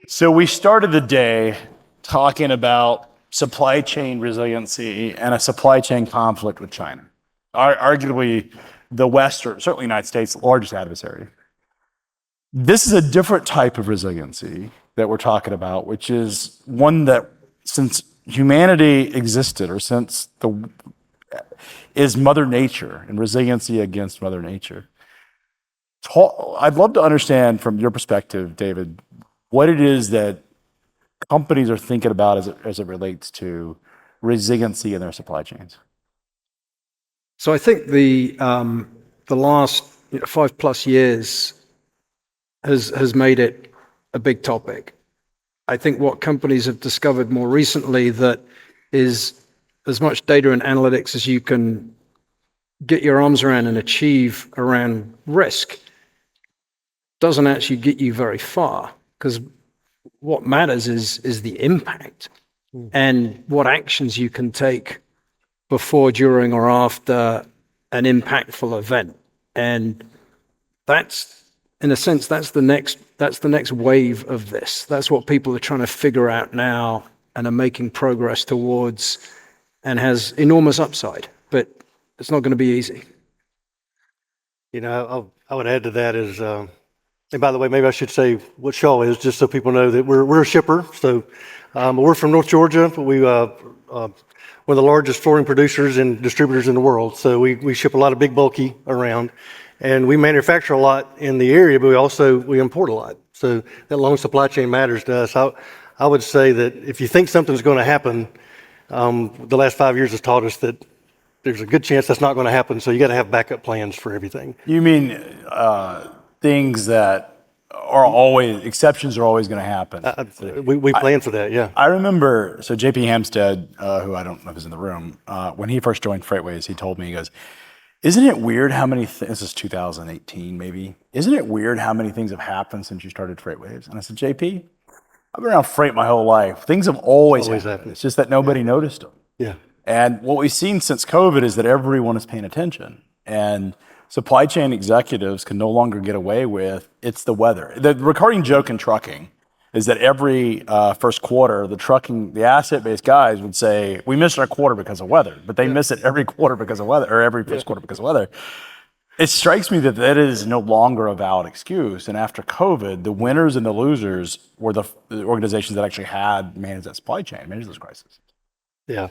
So we started the day talking about supply chain resiliency and a supply chain conflict with China. Arguably the West, or certainly the United States, largest adversary. This is a different type of resiliency that we're talking about, which is one that since humanity existed, or since is Mother Nature and resiliency against Mother Nature. I'd love to understand from your perspective, David, what it is that companies are thinking about as it relates to resiliency in their supply chains. So I think the last 5+ years has made it a big topic. I think what companies have discovered more recently that is as much data and analytics as you can get your arms around and achieve around risk doesn't actually get you very far, because what matters is the impact and what actions you can take before, during, or after an impactful event. And that's, in a sense, that's the next wave of this. That's what people are trying to figure out now and are making progress towards, and has enormous upside, but it's not going to be easy. I would add to that is, and by the way, maybe I should say what Shaw is, just so people know that we're a shipper. So we're from North Georgia, but we're the largest flooring producers and distributors in the world. So we ship a lot of big, bulky around, and we manufacture a lot in the area, but we import a lot. So that long supply chain matters to us. I would say that if you think something's going to happen, the last 5 years has taught us that there's a good chance that's not going to happen. So you got to have backup plans for everything. You mean things that are always, exceptions are always going to happen. We plan for that, yeah. I remember, so JP Hampstead, who I don't know if is in the room, when he first joined FreightWaves, he told me, he goes, isn't it weird how many this is 2018 maybe, isn't it weird how many things have happened since you started FreightWaves? And I said, JP, I've been around freight my whole life. Things have always happened. It's just that nobody noticed them. Yeah. And what we've seen since COVID is that everyone is paying attention. And supply chain executives can no longer get away with, it's the weather. The recurring joke in trucking is that every first quarter, the asset-based guys would say, we missed our quarter because of weather, but they miss it every quarter because of weather, or every first quarter because of weather. It strikes me that is no longer a valid excuse. And after COVID, the winners and the losers were the organizations that actually had managed that supply chain, managed those crises. Yeah.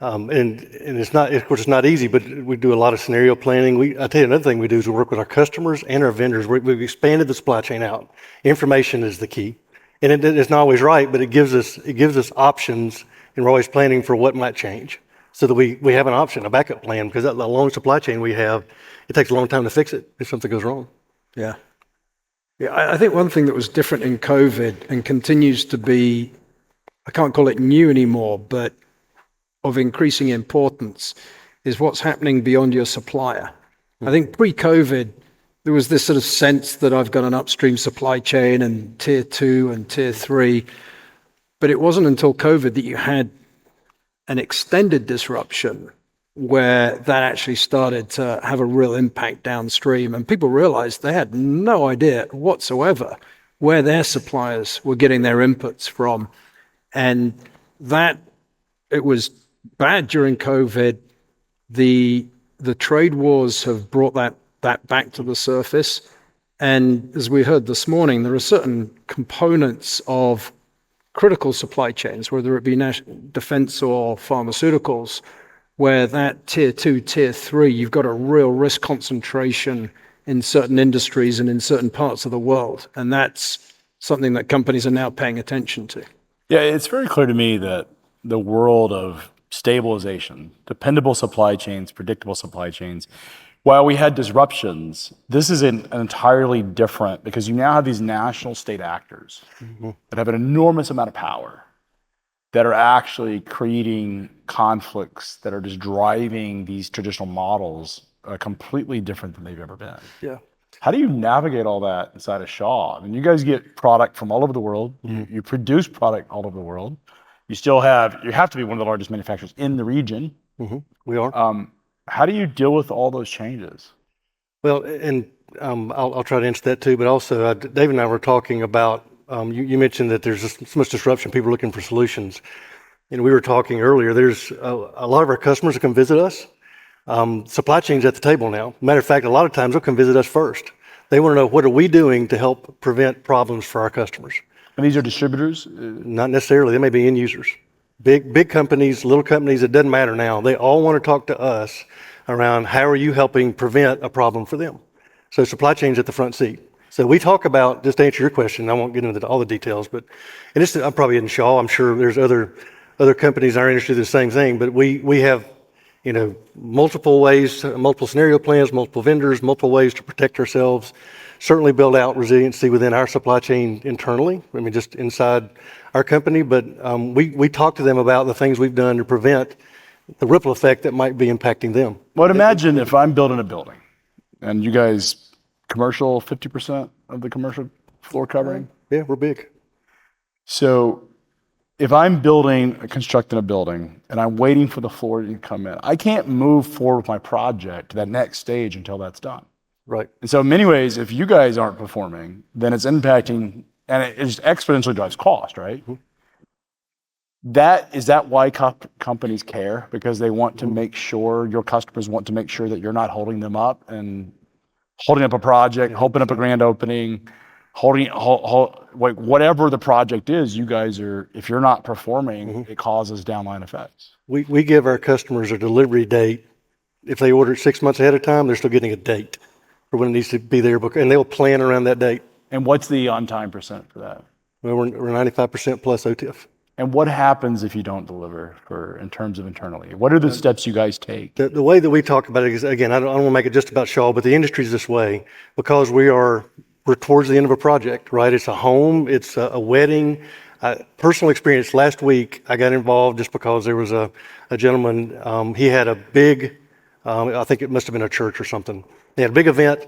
And it's not, of course, it's not easy, but we do a lot of scenario planning. I tell you, another thing we do is we work with our customers and our vendors. We've expanded the supply chain out. Information is the key, and it's not always right, but it gives us options, and we're always planning for what might change, so that we have an option, a backup plan, because that long supply chain we have, it takes a long time to fix it if something goes wrong. Yeah. I think one thing that was different in COVID and continues to be, I can't call it new anymore, but of increasing importance, is what's happening beyond your supplier. I think pre-COVID, there was this sort of sense that I've got an upstream supply chain and tier 2 and tier 3, but it wasn't until COVID that you had an extended disruption where that actually started to have a real impact downstream, and people realized they had no idea whatsoever where their suppliers were getting their inputs from, and that it was bad during COVID. The trade wars have brought that back to the surface. And as we heard this morning, there are certain components of critical supply chains, whether it be defense or pharmaceuticals, where that tier 2, tier 3, you've got a real risk concentration in certain industries and in certain parts of the world. And that's something that companies are now paying attention to. Yeah, it's very clear to me that the world of stabilization, dependable supply chains, predictable supply chains, while we had disruptions, this is an entirely different, because you now have these national state actors that have an enormous amount of power that are actually creating conflicts that are just driving these traditional models completely different than they've ever been. Yeah. How do you navigate all that inside of Shaw? I mean, you guys get product from all over the world. You produce product all over the world. You have to be one of the largest manufacturers in the region. We are. How do you deal with all those changes? Well, and I'll try to answer that too, but also David and I were talking about You mentioned that there's so much disruption, people are looking for solutions. And we were talking earlier, there's a lot of our customers that come visit us. Supply chain's at the table now. Matter of fact, a lot of times they'll come visit us first. They want to know, what are we doing to help prevent problems for our customers? And these are distributors? Not necessarily. They may be end users. Big companies, little companies, it doesn't matter now. They all want to talk to us around how are you helping prevent a problem for them. So supply chain's at the front seat. So we talk about, just to answer your question, I won't get into all the details, but, and this, I'm probably in Shaw, I'm sure there's other companies in our industry do the same thing, but we have, multiple ways, multiple scenario plans, multiple vendors, multiple ways to protect ourselves, certainly build out resiliency within our supply chain internally, I mean, just inside our company, but we talk to them about the things we've done to prevent the ripple effect that might be impacting them. Well, imagine if I'm building a building and you guys, commercial, 50% of the commercial floor covering? Yeah, we're big. So if I'm constructing a building and I'm waiting for the floor to come in, I can't move forward with my project to that next stage until that's done. Right. And so in many ways, if you guys aren't performing, then it's impacting, and it just exponentially drives cost, right? Mm-hmm. Is that why companies care? Because they want to make sure, your customers want to make sure that you're not holding them up and holding up a project, holding up a grand opening, like whatever the project is, you guys are, if you're not performing, it causes downline effects. We give our customers a delivery date. If they order 6 months ahead of time, they're still getting a date for when it needs to be there, and they'll plan around that date. And what's the on-time percent for that? Well, we're 95% plus OTIF. And what happens if you don't deliver in terms of internally? What are the steps you guys take? The way that we talk about it is, again, I don't want to make it just about Shaw, but the industry's this way because we're towards the end of a project, right? It's a home, it's a wedding. Personal experience, last week I got involved just because there was a gentleman, he had a big, I think it must have been a church or something. They had a big event,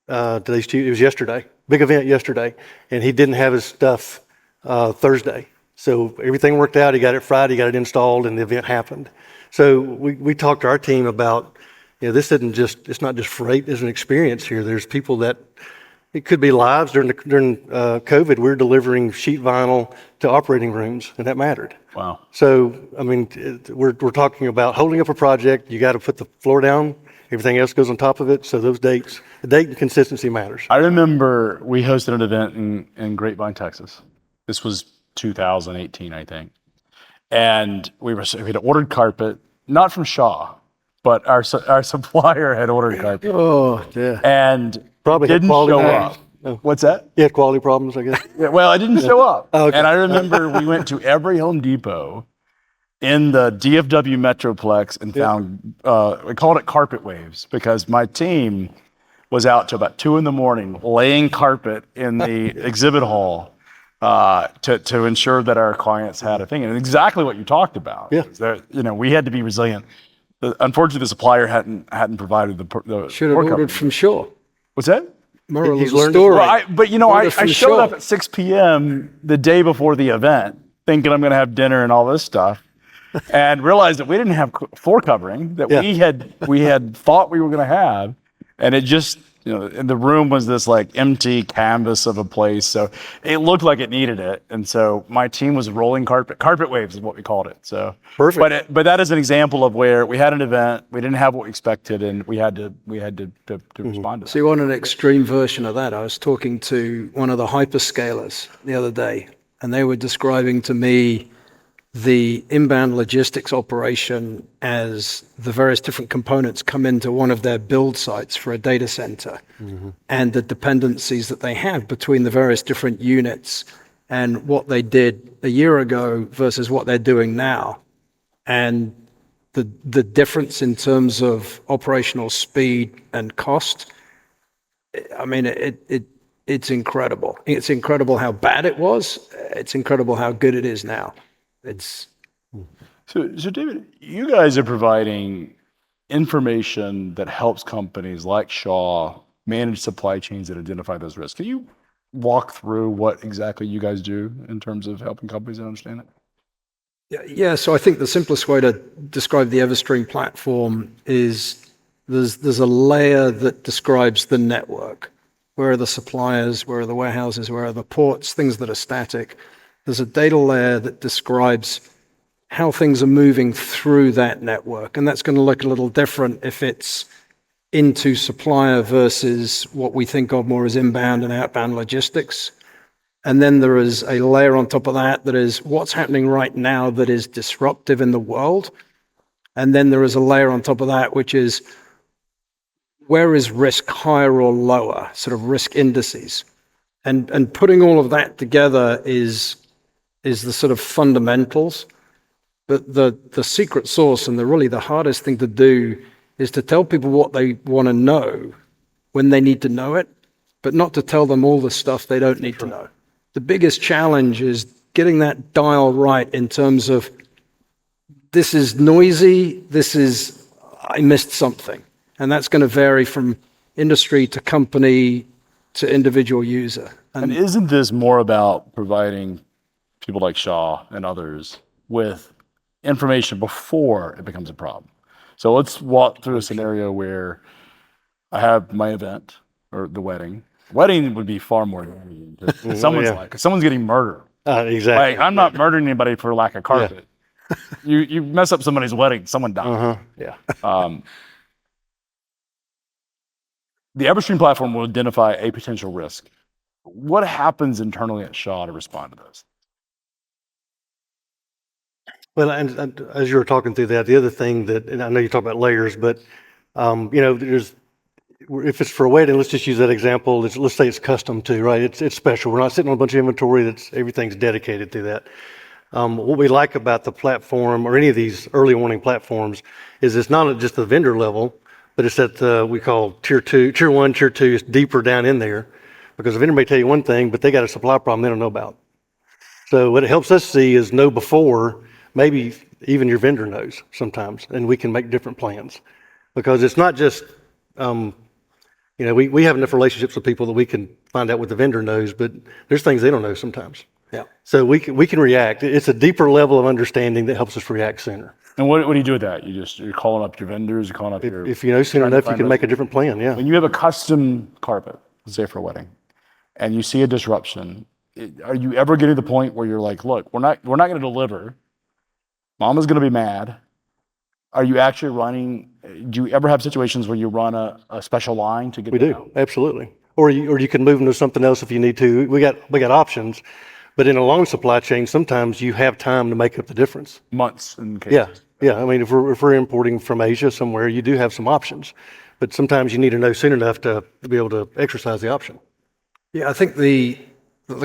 it was yesterday, big event yesterday, and he didn't have his stuff Thursday. So everything worked out. He got it Friday, got it installed, and the event happened. So we talked to our team about, this it's not just freight, there's an experience here. There's people that, it could be lives. During COVID, we're delivering sheet vinyl to operating rooms, and that mattered. Wow. So, I mean, we're talking about holding up a project. You got to put the floor down. Everything else goes on top of it. So those dates, the date and consistency matters. I remember we hosted an event in Grapevine, Texas. This was 2018, I think. And we had ordered carpet, not from Shaw, but our supplier had ordered carpet. Oh, yeah. And probably didn't show up. Oh. What's that? You had quality problems, I guess. Yeah, well, it didn't show up. Oh, okay. And I remember we went to every Home Depot in the DFW Metroplex and found, we called it FreightWaves because my team was out till about 2 a.m. laying carpet in the exhibit hall to ensure that our clients had a thing. And exactly what you talked about. Yeah. That, we had to be resilient. Unfortunately, the supplier hadn't provided the should have ordered from Shaw. What's that? Moral He's of the learned story. Well, I showed up at 6 p.m. the day before the event, thinking I'm going to have dinner and all this stuff, and realized that we didn't have floor covering that we had thought we were going to have, and it just and the room was this like empty canvas of a place, so it looked like it needed it, and so my team was rolling FreightWaves is what we called it. So perfect. But that is an example of where we had an event, we didn't have what we expected, and we had to respond to that. So you want an extreme version of that? I was talking to one of the hyperscalers the other day, and they were describing to me the inbound logistics operation as the various different components come into one of their build sites for a data center, and the dependencies that they have between the various different units and what they did a year ago versus what they're doing now. And the difference in terms of operational speed and cost, I mean, it's incredible. It's incredible how bad it was. It's incredible how good it is now. So David, you guys are providing information that helps companies like Shaw manage supply chains and identify those risks. Can you walk through what exactly you guys do in terms of helping companies understand it? Yeah, so I think the simplest way to describe the Everstream platform is there's a layer that describes the network. Where are the suppliers? Where are the warehouses? Where are the ports? Things that are static. There's a data layer that describes how things are moving through that network. And that's going to look a little different if it's into supplier versus what we think of more as inbound and outbound logistics. And then there is a layer on top of that that is what's happening right now that is disruptive in the world. And then there is a layer on top of that, which is where is risk higher or lower, sort of risk indices. And putting all of that together is the sort of fundamentals. But the secret sauce and really the hardest thing to do is to tell people what they want to know when they need to know it, but not to tell them all the stuff they don't need to know. The biggest challenge is getting that dial right in terms of this is noisy, this is I missed something. And that's going to vary from industry to company to individual user. And isn't this more about providing people like Shaw and others with information before it becomes a problem? So let's walk through a scenario where I have my event or the wedding. Wedding would be far more than someone's getting murdered. Exactly. Like, I'm not murdering anybody for lack of carpet. Yeah. You mess up somebody's wedding, someone dies. Yeah. The Everstream platform will identify a potential risk. What happens internally at Shaw to respond to those? Well, and as you were talking through that, the other thing that, and I know you talk about layers, but there's, if it's for a wedding, let's just use that example. Let's say it's custom too, right? It's special. We're not sitting on a bunch of inventory. Everything's dedicated to that. What we like about the platform or any of these early warning platforms is it's not just the vendor level, but it's at we call tier 1, tier 2. It's deeper down in there because the vendor may tell you one thing, but they got a supply problem they don't know about. So what it helps us see is know before. Maybe even your vendor knows sometimes, and we can make different plans because it's not just, we have enough relationships with people that we can find out what the vendor knows, but there's things they don't know sometimes. Yeah. So we can react. It's a deeper level of understanding that helps us react sooner. And what do you do with that? You're calling up your vendors, you're calling up your... If you know soon enough, you can make a different plan, yeah. When you have a custom carpet, let's say for a wedding, and you see a disruption, are you ever getting to the point where you're like, look, we're not going to deliver. Mama's going to be mad. Are you actually running? Do you ever have situations where you run a special line to get? We do, out? Absolutely. Or you can move them to something else if you need to. We got options, but in a long supply chain, sometimes you have time to make up the difference. Months in cases. Yeah. I mean, if we're importing from Asia somewhere, you do have some options, but sometimes you need to know soon enough to be able to exercise the option. Yeah, I think the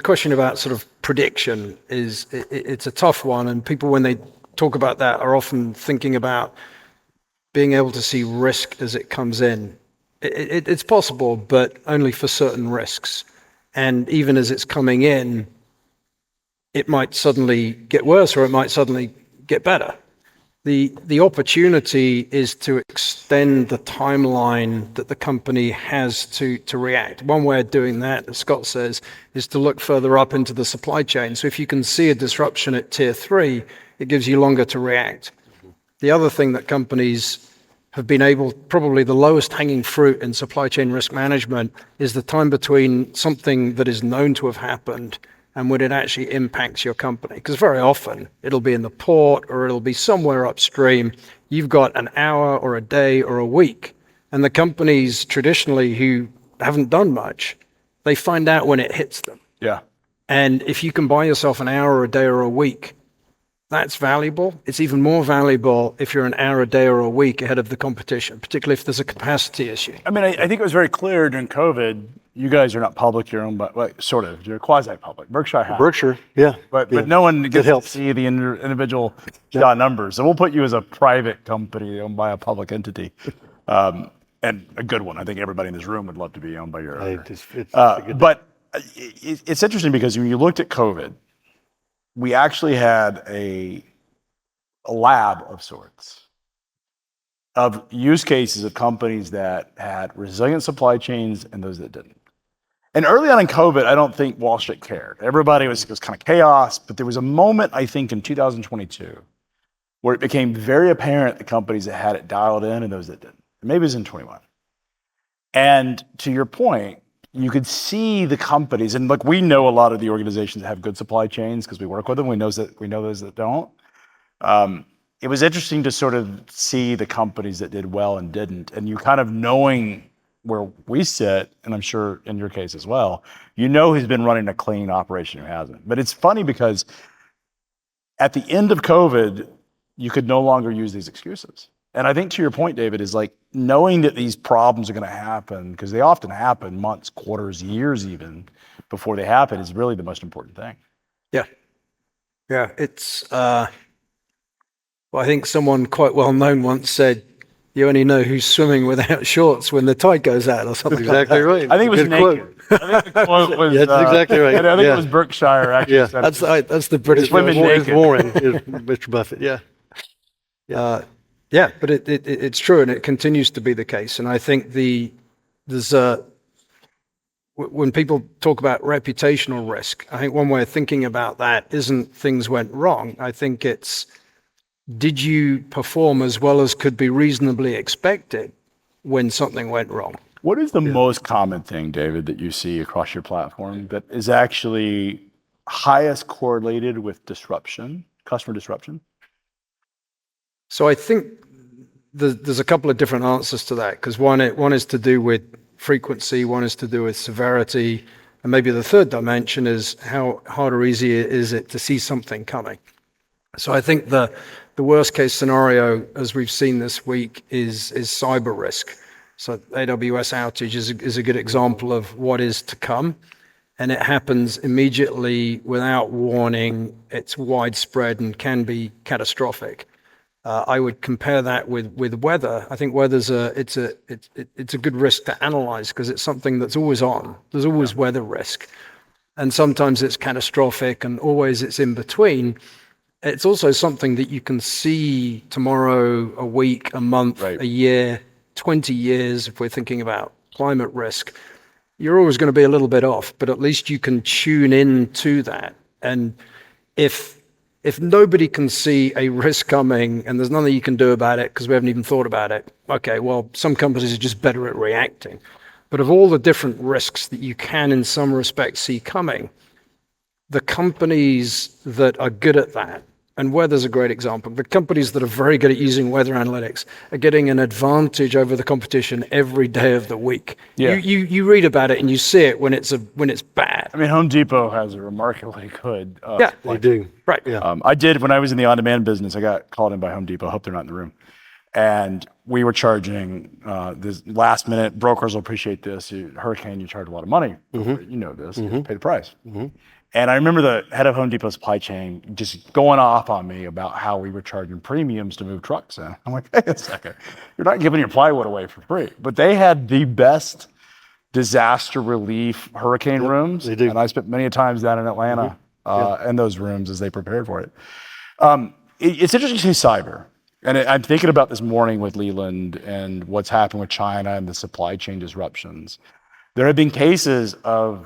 question about sort of prediction is it's a tough one, and people when they talk about that are often thinking about being able to see risk as it comes in. It's possible, but only for certain risks. And even as it's coming in, it might suddenly get worse or it might suddenly get better. The opportunity is to extend the timeline that the company has to react. One way of doing that, as Scott says, is to look further up into the supply chain. So if you can see a disruption at tier 3, it gives you longer to react. The other thing that companies have been able, probably the lowest hanging fruit in supply chain risk management, is the time between something that is known to have happened and when it actually impacts your company. Because very often it'll be in the port or it'll be somewhere upstream. You've got an hour or a day or a week. And the companies traditionally who haven't done much, they find out when it hits them. Yeah. And if you can buy yourself an hour or a day or a week, that's valuable. It's even more valuable if you're an hour a day or a week ahead of the competition, particularly if there's a capacity issue. I mean, I think it was very clear during COVID, you guys are not public, you're owned by, well, sort of, you're quasi-public. Berkshire has. Berkshire, yeah. But no one gets to see the individual numbers. So we'll put you as a private company owned by a public entity. And a good one. I think everybody in this room would love to be owned by your owner. But it's interesting because when you looked at COVID, we actually had a lab of sorts of use cases of companies that had resilient supply chains and those that didn't. And early on in COVID, I don't think Wall Street cared. Everybody it was kind of chaos, but there was a moment, I think, in 2022 where it became very apparent the companies that had it dialed in and those that didn't. Maybe it was in 21. And to your point, you could see the companies, and look, we know a lot of the organizations that have good supply chains because we work with them. We know those that don't. It was interesting to sort of see the companies that did well and didn't, and you kind of knowing where we sit, and I'm sure in your case as well, you know who's been running a clean operation, who hasn't. But it's funny because at the end of COVID, you could no longer use these excuses. And I think to your point, David, is like knowing that these problems are going to happen, because they often happen months, quarters, years even before they happen, is really the most important thing. Yeah. Yeah. It's, well, I think someone quite well known once said, you only know who's swimming without shorts when the tide goes out or something like Exactly that. right. I think it was Good naked. quote. I think the quote was, Yeah, that's exactly right. I think Yeah. it was Berkshire actually. Yeah. said it. That's the British Women version. naked. It's Warren, is Mr. Buffett. Yeah. Yeah, but it's true, and it continues to be the case. And I think when people talk about reputational risk, I think one way of thinking about that isn't things went wrong. I think it's, did you perform as well as could be reasonably expected when something went wrong? What is the most common thing, David, that you see across your platform that is actually highest correlated with disruption, customer disruption? So I think there's a couple of different answers to that, because one is to do with frequency, one is to do with severity, and maybe the third dimension is how hard or easy is it to see something coming. So I think the worst case scenario, as we've seen this week, is cyber risk. So AWS outage is a good example of what is to come, and it happens immediately without warning. It's widespread and can be catastrophic. I would compare that with weather. I think weather's it's a good risk to analyze because it's something that's always on. There's always weather risk, and sometimes it's catastrophic, and always it's in between. It's also something that you can see tomorrow, a week, a month, Right. a year, 20 years. If we're thinking about climate risk, you're always going to be a little bit off, but at least you can tune in to that. And if nobody can see a risk coming and there's nothing you can do about it because we haven't even thought about it, okay, well, some companies are just better at reacting. But of all the different risks that you can in some respects see coming, the companies that are good at that, and weather's a great example, the companies that are very good at using weather analytics are getting an advantage over the competition every day of the week. Yeah. You read about it and you see it when it's bad. I mean, Home Depot has a remarkably good. Yeah, They do. right. Yeah. I did when I was in the on-demand business. I got called in by Home Depot. I hope they're not in the room. And we were charging this last minute. Brokers will appreciate this. Hurricane, you charge a lot of money. You know this. You have to pay the price. And I remember the head of Home Depot supply chain just going off on me about how we were charging premiums to move trucks in. I'm like, wait a second, you're not giving your plywood away for free. But they had the best disaster relief hurricane rooms. they do. And I spent many times down in Atlanta in those rooms as they prepared for it. It's interesting to see cyber. And I'm thinking about this morning with Leland and what's happened with China and the supply chain disruptions. There have been cases of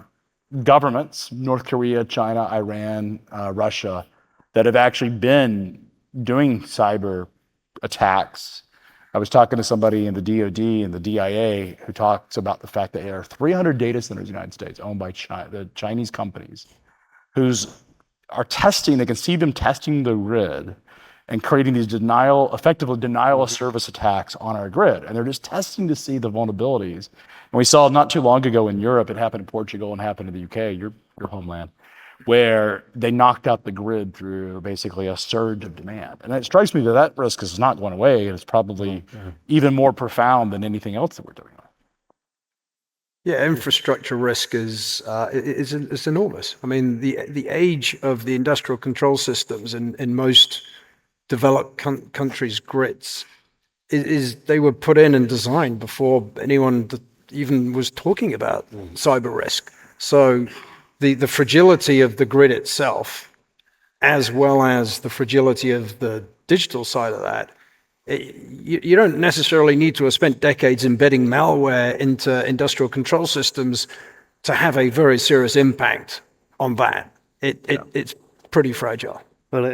governments, North Korea, China, Iran, Russia, that have actually been doing cyber attacks. I was talking to somebody in the DoD and the DIA who talks about the fact that there are 300 data centers in the United States owned by the Chinese companies whose are testing, they can see them testing the grid and creating these effectively denial of service attacks on our grid. And they're just testing to see the vulnerabilities. And we saw not too long ago in Europe, it happened in Portugal and happened in the UK, your homeland, where they knocked out the grid through basically a surge of demand. And it strikes me that risk is not going away, and it's probably even more profound than anything else that we're doing. Yeah, infrastructure risk is enormous. I mean, the age of the industrial control systems in most developed countries' grids is they were put in and designed before anyone even was talking about cyber risk. So the fragility of the grid itself, as well as the fragility of the digital side of that, you don't necessarily need to have spent decades embedding malware into industrial control systems to have a very serious impact on that. It's pretty fragile. Well,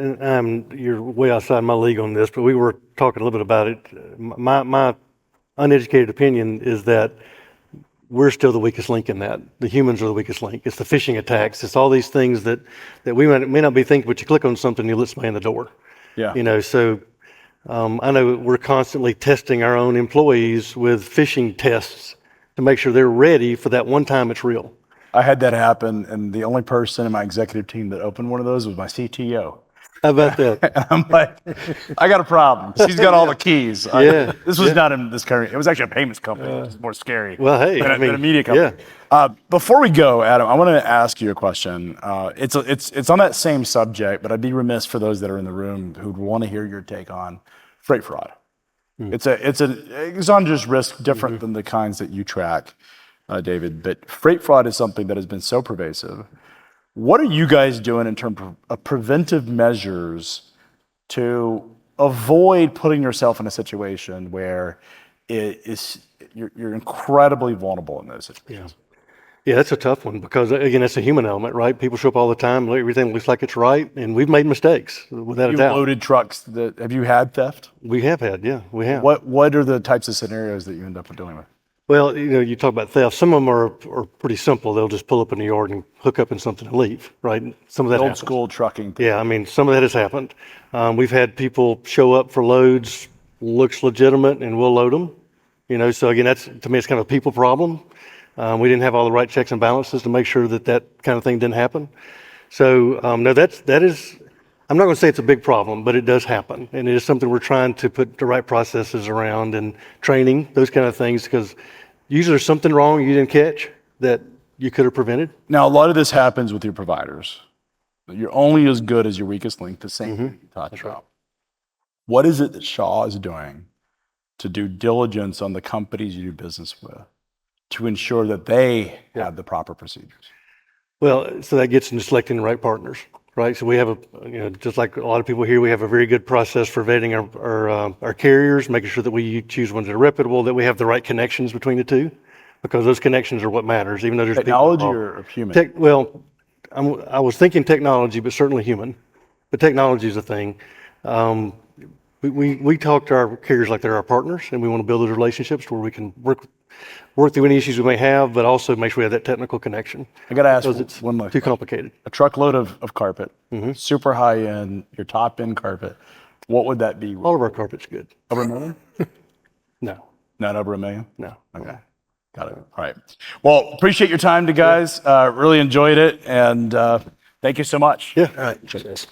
you're way outside my league on this, but we were talking a little bit about it. My uneducated opinion is that we're still the weakest link in that. The humans are the weakest link. It's the phishing attacks. It's all these things that we may not be thinking, but you click on something, you let somebody in the door. Yeah. You know, so I know we're constantly testing our own employees with phishing tests to make sure they're ready for that one time it's real. I had that happen, and the only person in my executive team that opened one of those was my CTO. How about that? And I'm like, I got a problem. She's got all the keys. Yeah. This was not in this current. It was actually a payments company, which is more scary. Well, hey, than a media company. Before we go, Adam, I want to ask you a question. It's on that same subject, but I'd be remiss for those that are in the room who'd want to hear your take on freight fraud. It's an exogenous risk different than the kinds that you track, David. But freight fraud is something that has been so pervasive. What are you guys doing in terms of preventive measures to avoid putting yourself in a situation where you're incredibly vulnerable in those situations? Yeah, that's a tough one because, again, it's a human element, right? People show up all the time, everything looks like it's right, and we've made mistakes, without a doubt. Loaded trucks. Have you had theft? We have had, yeah, we have. What are the types of scenarios that you end up dealing with? Well, you know, you talk about theft. Some of them are pretty simple. They'll just pull up in the yard and hook up in something and leave, right? Some of that Old happens. school trucking. Yeah, I mean, some of that has happened. We've had people show up for loads, looks legitimate, and we'll load them. You know, so again, to me, it's kind of a people problem. We didn't have all the right checks and balances to make sure that kind of thing didn't happen. So, no, that is, I'm not going to say it's a big problem, but it does happen. And it is something we're trying to put the right processes around and training, those kind of things, because usually there's something wrong you didn't catch that you could have prevented. Now, a lot of this happens with your providers. You're only as good as your weakest link, the same thing you talked about. What is it that Shaw is doing to do diligence on the companies you do business with to ensure that they have the proper procedures? Well, so that gets into selecting the right partners, right? So we have just like a lot of people here, we have a very good process for vetting our carriers, making sure that we choose ones that are reputable, that we have the right connections between the two, because those connections are what matters, even though there's Technology people or human? I was thinking technology, but certainly human. But technology is a thing. We talk to our carriers like they're our partners, and we want to build those relationships where we can work through any issues we may have, but also make sure we have that technical connection. I got to ask because it's one more. too complicated. A truckload of carpet, super high end, your top end carpet. What would that be? All of our carpet's good. Over $1 million? No, Not over $1 million? no. Okay. Got it. All right. Well, appreciate your time, guys. Really enjoyed it. And thank you so much. Yeah. All right. Cheers.